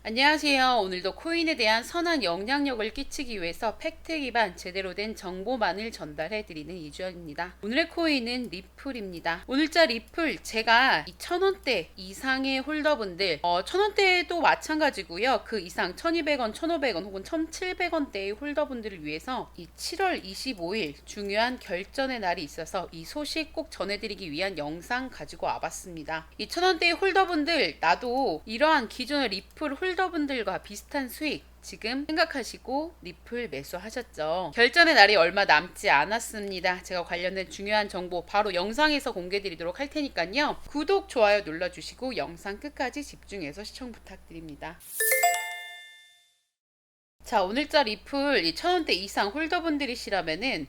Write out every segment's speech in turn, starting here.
안녕하세요. 오늘도 코인에 대한 선한 영향력을 끼치기 위해서 팩트 기반 제대로 된 정보만을 전달해 드리는 이주연입니다. 오늘의 코인은 리플입니다. 오늘자 리플 제가 이 1000원대 이상의 홀더분들 1000원대도 마찬가지고요. 그 이상 1200원, 1500원 혹은 1700원대의 홀더분들을 위해서 이 7월 25일 중요한 결전의 날이 있어서 이 소식 꼭 전해드리기 위한 영상 가지고 와봤습니다. 이 1000원대의 홀더분들, 나도 이러한 기존의 리플 홀더분들과 비슷한 수익 지금 생각하시고 리플 매수하셨죠. 결전의 날이 얼마 남지 않았습니다. 제가 관련된 중요한 정보 바로 영상에서 공개 드리도록 할 테니까요. 구독, 좋아요 눌러주시고 영상 끝까지 집중해서 시청 부탁드립니다. 자, 오늘자 리플 이 1000원대 이상 홀더분들이시라면은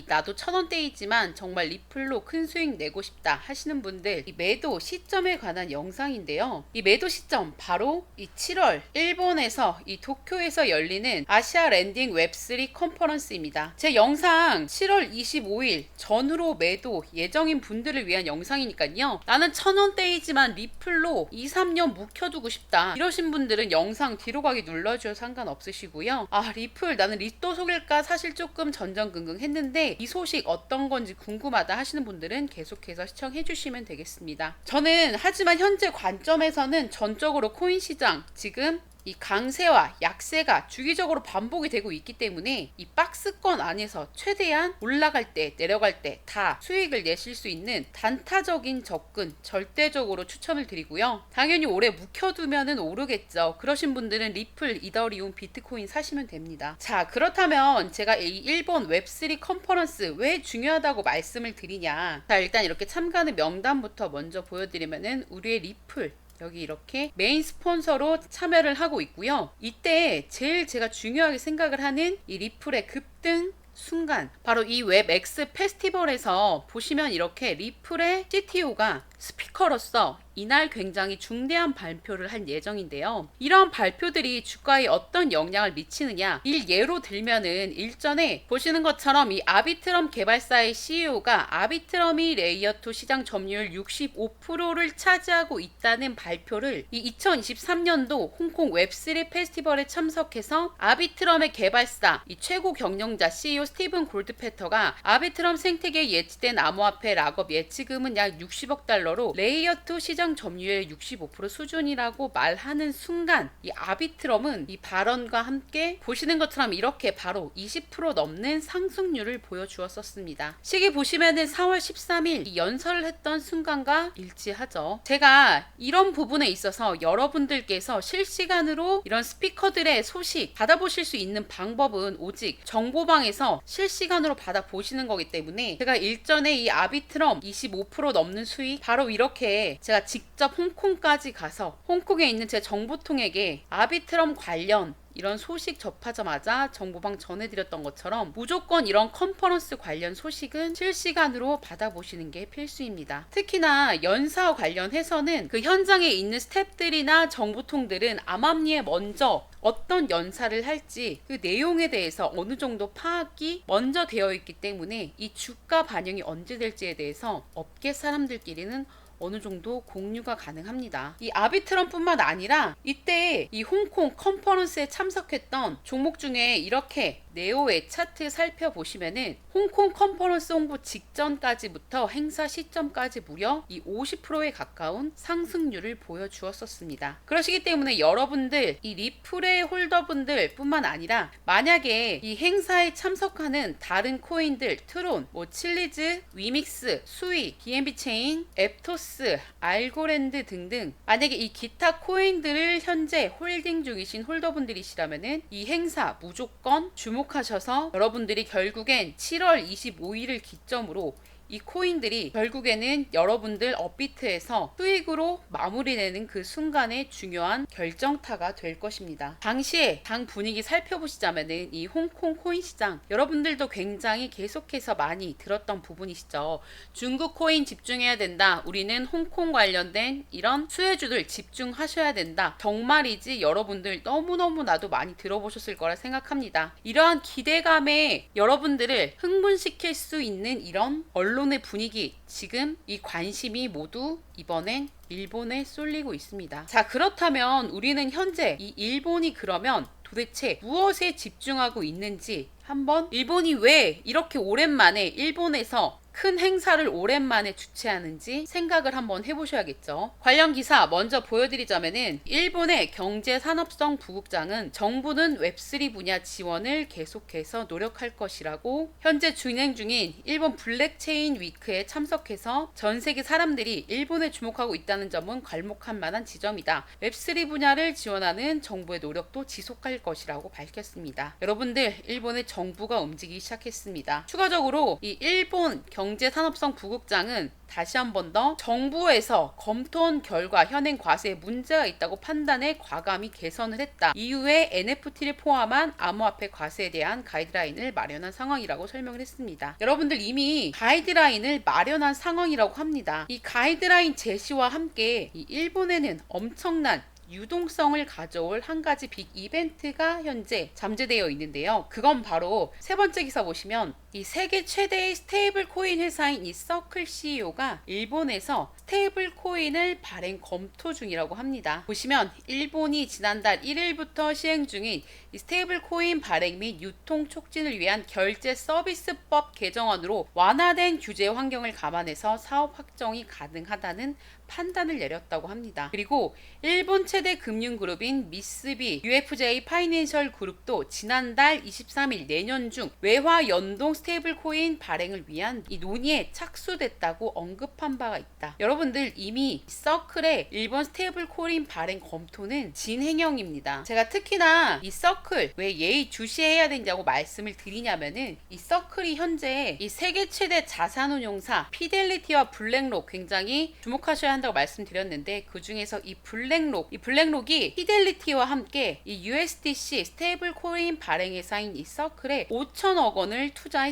나도 1000원대이지만 정말 리플로 큰 수익 내고 싶다 하시는 분들, 이 매도 시점에 관한 영상인데요. 이 매도 시점 바로 이 7월 일본에서 이 도쿄에서 열리는 아시아 랜딩 웹3 컨퍼런스입니다. 제 영상 7월 25일 전후로 매도 예정인 분들을 위한 영상이니까요. 나는 1000원대이지만 리플로 2, 3년 묵혀두고 싶다 이러신 분들은 영상 뒤로 가기 눌러줘도 상관없으시고요. 리플 나는 리또 속일까 사실 조금 전전긍긍 했는데 이 소식 어떤 건지 궁금하다 하시는 분들은 계속해서 시청해 주시면 되겠습니다. 저는 하지만 현재 관점에서는 전적으로 코인 시장 지금 이 강세와 약세가 주기적으로 반복이 되고 있기 때문에 이 박스권 안에서 최대한 올라갈 때 내려갈 때 다 수익을 내실 수 있는 단타적인 접근 절대적으로 추천을 드리고요. 당연히 오래 묵혀두면은 오르겠죠. 그러신 분들은 리플, 이더리움, 비트코인 사시면 됩니다. 자, 그렇다면 제가 이 일본 웹3 컨퍼런스 왜 중요하다고 말씀을 드리냐. 자, 일단 이렇게 참가하는 명단부터 먼저 보여드리면은 우리의 리플 여기 이렇게 메인 스폰서로 참여를 하고 있고요. 이때 제일 제가 중요하게 생각을 하는 이 리플의 급등 순간, 바로 이 웹X 페스티벌에서 보시면 이렇게 리플의 CTO가 스피커로서 이날 굉장히 중대한 발표를 할 예정인데요. 이런 발표들이 주가에 어떤 영향을 미치느냐, 예로 들면은 일전에 보시는 것처럼 이 아비트럼 개발사의 CEO가 아비트럼이 레이어2 시장 점유율 65%를 차지하고 있다는 발표를 이 2023년도 홍콩 웹3 페스티벌에 참석해서 아비트럼의 개발사 이 최고 경영자 CEO 스티븐 골드패터가 아비트럼 생태계에 예치된 암호화폐 락업 예치금은 약 60억 달러로 레이어2 시장 점유율 65% 수준이라고 말하는 순간 이 아비트럼은 이 발언과 함께 보시는 것처럼 이렇게 바로 20% 넘는 상승률을 보여주었었습니다. 시기 보시면은 4월 13일 이 연설을 했던 순간과 일치하죠. 제가 이런 부분에 있어서 여러분들께서 실시간으로 이런 스피커들의 소식 받아보실 수 있는 방법은 오직 정보방에서 실시간으로 받아보시는 거기 때문에 제가 일전에 이 아비트럼 25% 넘는 수익 바로 이렇게 제가 직접 홍콩까지 가서 홍콩에 있는 제 정보통에게 아비트럼 관련 이런 소식 접하자마자 정보방 전해드렸던 것처럼 무조건 이런 컨퍼런스 관련 소식은 실시간으로 받아보시는 게 필수입니다. 특히나 연사 관련해서는 그 현장에 있는 스태프들이나 정보통들은 암암리에 먼저 어떤 연사를 할지 그 내용에 대해서 어느 정도 파악이 먼저 되어 있기 때문에 이 주가 반영이 언제 될지에 대해서 업계 사람들끼리는 어느 정도 공유가 가능합니다. 이 아비트럼뿐만 아니라 이때 이 홍콩 컨퍼런스에 참석했던 종목 중에 이렇게 네오의 차트 살펴보시면은 홍콩 컨퍼런스 홍보 직전까지부터 행사 시점까지 무려 이 50%에 가까운 상승률을 보여주었었습니다. 그러시기 때문에 여러분들 이 리플의 홀더분들 뿐만 아니라 만약에 이 행사에 참석하는 다른 코인들 트론, 칠리즈, 위믹스, 수이, BNB 체인, 앱토스, 알고랜드 등등 만약에 이 기타 코인들을 현재 홀딩 중이신 홀더분들이시라면은 이 행사 무조건 주목하셔서 여러분들이 결국엔 7월 25일을 기점으로 이 코인들이 결국에는 여러분들 업비트에서 수익으로 마무리되는 그 순간의 중요한 결정타가 될 것입니다. 당시에 당 분위기 살펴보시자면은 이 홍콩 코인 시장 여러분들도 굉장히 계속해서 많이 들었던 부분이시죠. 중국 코인 집중해야 된다. 우리는 홍콩 관련된 이런 수혜주들 집중하셔야 된다. 정말이지 여러분들 너무너무나도 많이 들어보셨을 거라 생각합니다. 이러한 기대감에 여러분들을 흥분시킬 수 있는 이런 언론의 분위기, 지금 이 관심이 모두 이번엔 일본에 쏠리고 있습니다. 자, 그렇다면 우리는 현재 이 일본이 그러면 도대체 무엇에 집중하고 있는지 한번, 일본이 왜 이렇게 오랜만에 일본에서 큰 행사를 오랜만에 주최하는지 생각을 한번 해보셔야겠죠. 관련 기사 먼저 보여드리자면은, 일본의 경제산업성 부국장은 정부는 웹3 분야 지원을 계속해서 노력할 것이라고 현재 진행 중인 일본 블랙체인 위크에 참석해서 전 세계 사람들이 일본에 주목하고 있다는 점은 괄목할 만한 지점이다. 웹3 분야를 지원하는 정부의 노력도 지속할 것이라고 밝혔습니다. 여러분들, 일본의 정부가 움직이기 시작했습니다. 추가적으로 이 일본 경제산업성 부국장은 다시 한 번 더 정부에서 검토한 결과 현행 과세에 문제가 있다고 판단해 과감히 개선을 했다. 이후에 NFT를 포함한 암호화폐 과세에 대한 가이드라인을 마련한 상황이라고 설명을 했습니다. 여러분들, 이미 가이드라인을 마련한 상황이라고 합니다. 이 가이드라인 제시와 함께 이 일본에는 엄청난 유동성을 가져올 한 가지 빅 이벤트가 현재 잠재되어 있는데요. 그건 바로 세 번째 기사 보시면, 이 세계 최대의 스테이블 코인 회사인 이 서클 CEO가 일본에서 스테이블 코인을 발행 검토 중이라고 합니다. 보시면 일본이 지난달 1일부터 시행 중인 이 스테이블 코인 발행 및 유통 촉진을 위한 결제 서비스법 개정안으로 완화된 규제 환경을 감안해서 사업 확정이 가능하다는 판단을 내렸다고 합니다. 그리고 일본 최대 금융그룹인 미쓰비 UFJ 파이낸셜 그룹도 지난달 23일 내년 중 외화 연동 스테이블 코인 발행을 위한 이 논의에 착수됐다고 언급한 바가 있다. 여러분들, 이미 서클의 일본 스테이블 코인 발행 검토는 진행형입니다. 제가 특히나 이 서클 왜 예의 주시해야 되냐고 말씀을 드리냐면은, 이 서클이 현재 이 세계 최대 자산운용사 피델리티와 블랙록 굉장히 주목하셔야 한다고 말씀드렸는데, 그 중에서 이 블랙록이 피델리티와 함께 이 USDC 스테이블 코인 발행 회사인 이 서클에 5천억 원을 투자했습니다.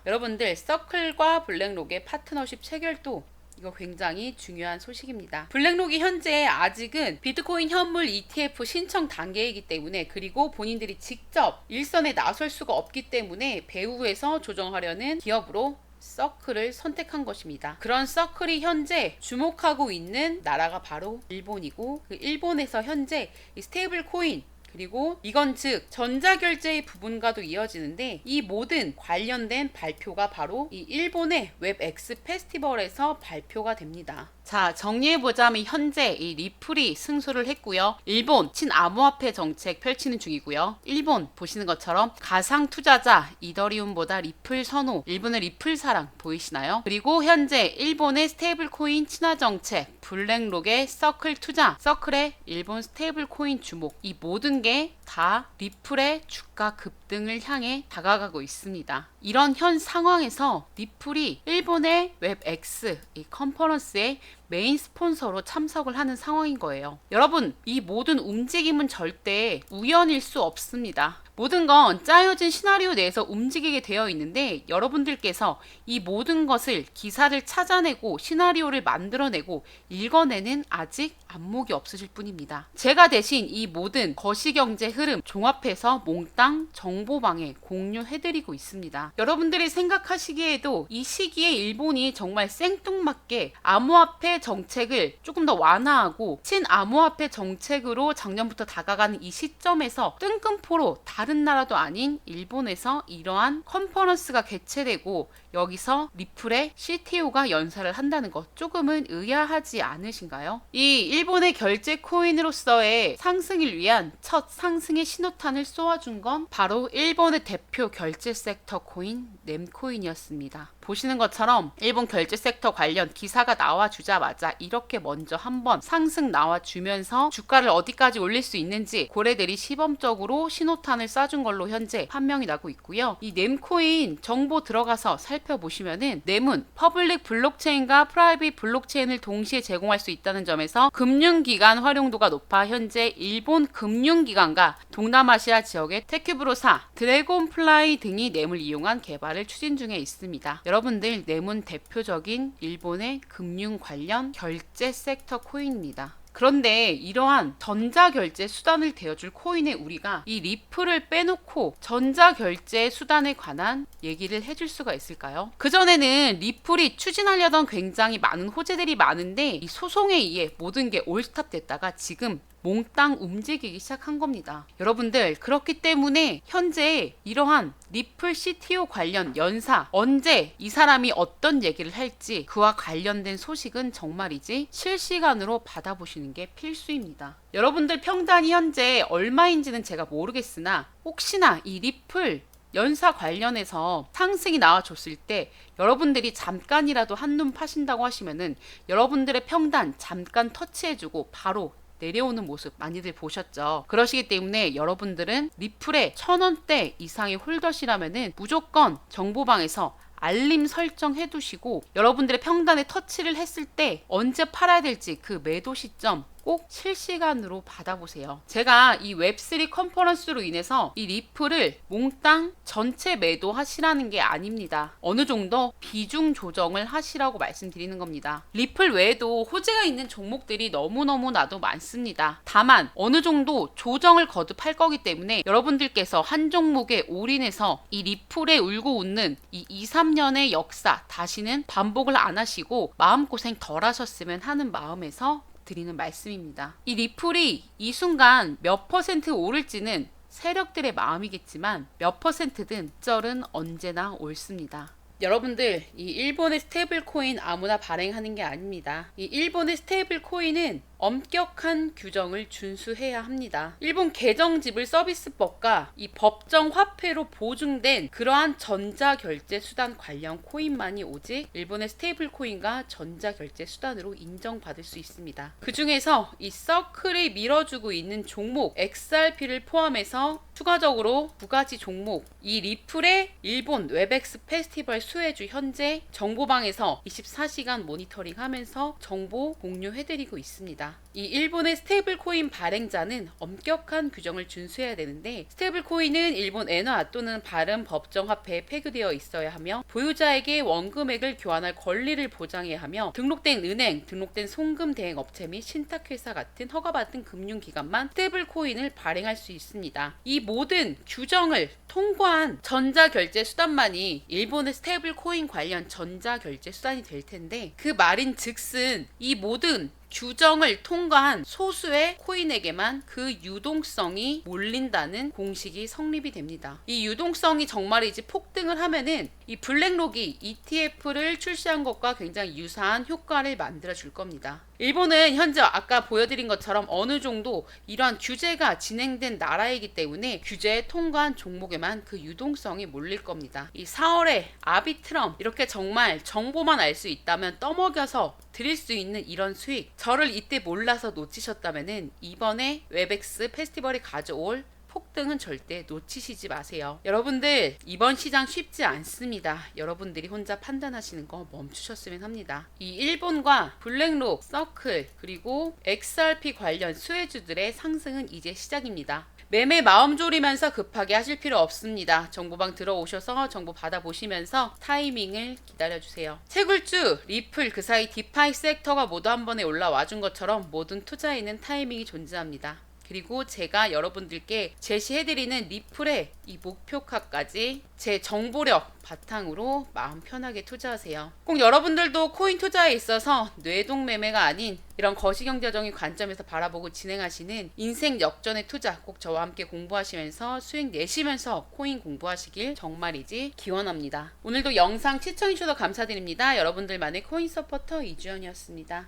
여러분들, 서클과 블랙록의 파트너십 체결도 이거 굉장히 중요한 소식입니다. 블랙록이 현재 아직은 비트코인 현물 ETF 신청 단계이기 때문에, 그리고 본인들이 직접 일선에 나설 수가 없기 때문에 배후에서 조정하려는 기업으로 서클을 선택한 것입니다. 그런 서클이 현재 주목하고 있는 나라가 바로 일본이고, 그 일본에서 현재 이 스테이블 코인, 그리고 이건 즉 전자결제의 부분과도 이어지는데, 이 모든 관련된 발표가 바로 이 일본의 웹X 페스티벌에서 발표가 됩니다. 자, 정리해보자면 현재 이 리플이 승소를 했고요. 일본 친암호화폐 정책 펼치는 중이고요. 일본 보시는 것처럼 가상 투자자 이더리움보다 리플 선호, 일본의 리플 사랑 보이시나요? 그리고 현재 일본의 스테이블 코인 친화 정책, 블랙록의 서클 투자, 서클의 일본 스테이블 코인 주목, 이 모든 게 다 리플의 주가 급등을 향해 다가가고 있습니다. 이런 현 상황에서 리플이 일본의 웹X 이 컨퍼런스의 메인 스폰서로 참석을 하는 상황인 거예요. 여러분, 이 모든 움직임은 절대 우연일 수 없습니다. 모든 건 짜여진 시나리오 내에서 움직이게 되어 있는데, 여러분들께서 이 모든 것을 기사를 찾아내고 시나리오를 만들어내고 읽어내는 아직 안목이 없으실 뿐입니다. 제가 대신 이 모든 거시경제 흐름 종합해서 몽땅 정보방에 공유해드리고 있습니다. 여러분들이 생각하시기에도 이 시기에 일본이 정말 생뚱맞게 암호화폐 정책을 조금 더 완화하고 친암호화폐 정책으로 작년부터 다가가는 이 시점에서 뜬금포로 다른 나라도 아닌 일본에서 이러한 컨퍼런스가 개최되고, 여기서 리플의 CTO가 연설을 한다는 것, 조금은 의아하지 않으신가요? 이 일본의 결제 코인으로서의 상승을 위한 첫 상승의 신호탄을 쏘아준 건 바로 일본의 대표 결제 섹터 코인 넴코인이었습니다. 보시는 것처럼 일본 결제 섹터 관련 기사가 나와주자마자 이렇게 먼저 한번 상승 나와주면서 주가를 어디까지 올릴 수 있는지 고래들이 시범적으로 신호탄을 쏴준 걸로 현재 판명이 나고 있고요. 이 넴코인 정보 들어가서 살펴보시면은, 넴은 퍼블릭 블록체인과 프라이빗 블록체인을 동시에 제공할 수 있다는 점에서 금융기관 활용도가 높아 현재 일본 금융기관과 동남아시아 지역의 테큐브로사, 드래곤플라이 등이 넴을 이용한 개발을 추진 중에 있습니다. 여러분들, 넴은 대표적인 일본의 금융 관련 결제 섹터 코인입니다. 그런데 이러한 전자결제 수단을 되어줄 코인에 우리가 이 리플을 빼놓고 전자결제 수단에 관한 얘기를 해줄 수가 있을까요? 그전에는 리플이 추진하려던 굉장히 많은 호재들이 많은데 이 소송에 의해 모든 게 올스탑 됐다가 지금 몽땅 움직이기 시작한 겁니다. 여러분들, 그렇기 때문에 현재 이러한 리플 CTO 관련 연사, 언제 이 사람이 어떤 얘기를 할지 그와 관련된 소식은 정말이지 실시간으로 받아보시는 게 필수입니다. 여러분들 평단이 현재 얼마인지는 제가 모르겠으나 혹시나 이 리플 연사 관련해서 상승이 나와줬을 때 여러분들이 잠깐이라도 한눈 파신다고 하시면은 여러분들의 평단 잠깐 터치해주고 바로 내려오는 모습 많이들 보셨죠. 그러시기 때문에 여러분들은 리플에 1,000원대 이상의 홀더시라면은 무조건 정보방에서 알림 설정해 두시고 여러분들의 평단에 터치를 했을 때 언제 팔아야 될지 그 매도 시점 꼭 실시간으로 받아보세요. 제가 이 웹3 컨퍼런스로 인해서 이 리플을 몽땅 전체 매도하시라는 게 아닙니다. 어느 정도 비중 조정을 하시라고 말씀드리는 겁니다. 리플 외에도 호재가 있는 종목들이 너무너무나도 많습니다. 다만 어느 정도 조정을 거듭할 거기 때문에 여러분들께서 한 종목에 올인해서 이 리플에 울고 웃는 이 2, 3년의 역사 다시는 반복을 안 하시고 마음고생 덜 하셨으면 하는 마음에서 드리는 말씀입니다. 이 리플이 이 순간 몇 퍼센트 오를지는 세력들의 마음이겠지만 몇 퍼센트든 절은 언제나 옳습니다. 여러분들, 이 일본의 스테이블 코인 아무나 발행하는 게 아닙니다. 이 일본의 스테이블 코인은 엄격한 규정을 준수해야 합니다. 일본 개정지불 서비스법과 이 법정 화폐로 보증된 그러한 전자결제 수단 관련 코인만이 오직 일본의 스테이블 코인과 전자결제 수단으로 인정받을 수 있습니다. 그 중에서 이 서클이 밀어주고 있는 종목 XRP를 포함해서 추가적으로 2가지 종목, 이 리플의 일본 웹엑스 페스티벌 수혜주 현재 정보방에서 24시간 모니터링하면서 정보 공유해드리고 있습니다. 이 일본의 스테이블 코인 발행자는 엄격한 규정을 준수해야 되는데 스테이블 코인은 일본 엔화 또는 다른 법정 화폐에 페그되어 있어야 하며 보유자에게 원금액을 교환할 권리를 보장해야 하며 등록된 은행, 등록된 송금 대행 업체 및 신탁회사 같은 허가받은 금융기관만 스테이블 코인을 발행할 수 있습니다. 이 모든 규정을 통과한 전자결제 수단만이 일본의 스테이블 코인 관련 전자결제 수단이 될 텐데 그 말인 즉슨 이 모든 규정을 통과한 소수의 코인에게만 그 유동성이 몰린다는 공식이 성립이 됩니다. 이 유동성이 정말이지 폭등을 하면은 이 블랙록이 ETF를 출시한 것과 굉장히 유사한 효과를 만들어 줄 겁니다. 일본은 현재 아까 보여드린 것처럼 어느 정도 이러한 규제가 진행된 나라이기 때문에 규제에 통과한 종목에만 그 유동성이 몰릴 겁니다. 이 4월에 아비트럼 이렇게 정말 정보만 알 수 있다면 떠먹여서 드릴 수 있는 이런 수익, 저를 이때 몰라서 놓치셨다면은 이번에 웹엑스 페스티벌이 가져올 폭등은 절대 놓치시지 마세요. 여러분들, 이번 시장 쉽지 않습니다. 여러분들이 혼자 판단하시는 거 멈추셨으면 합니다. 이 일본과 블랙록, 서클, 그리고 XRP 관련 수혜주들의 상승은 이제 시작입니다. 매매 마음 졸이면서 급하게 하실 필요 없습니다. 정보방 들어오셔서 정보 받아보시면서 타이밍을 기다려주세요. 채굴주, 리플, 그 사이 디파이 섹터가 모두 한 번에 올라와 준 것처럼 모든 투자에는 타이밍이 존재합니다. 그리고 제가 여러분들께 제시해드리는 리플의 이 목표가까지 제 정보력 바탕으로 마음 편하게 투자하세요. 꼭 여러분들도 코인 투자에 있어서 뇌동매매가 아닌 이런 거시경제적인 관점에서 바라보고 진행하시는 인생 역전의 투자 꼭 저와 함께 공부하시면서 수익 내시면서 코인 공부하시길 정말이지 기원합니다. 오늘도 영상 시청해주셔서 감사드립니다. 여러분들만의 코인 서포터 이주연이었습니다.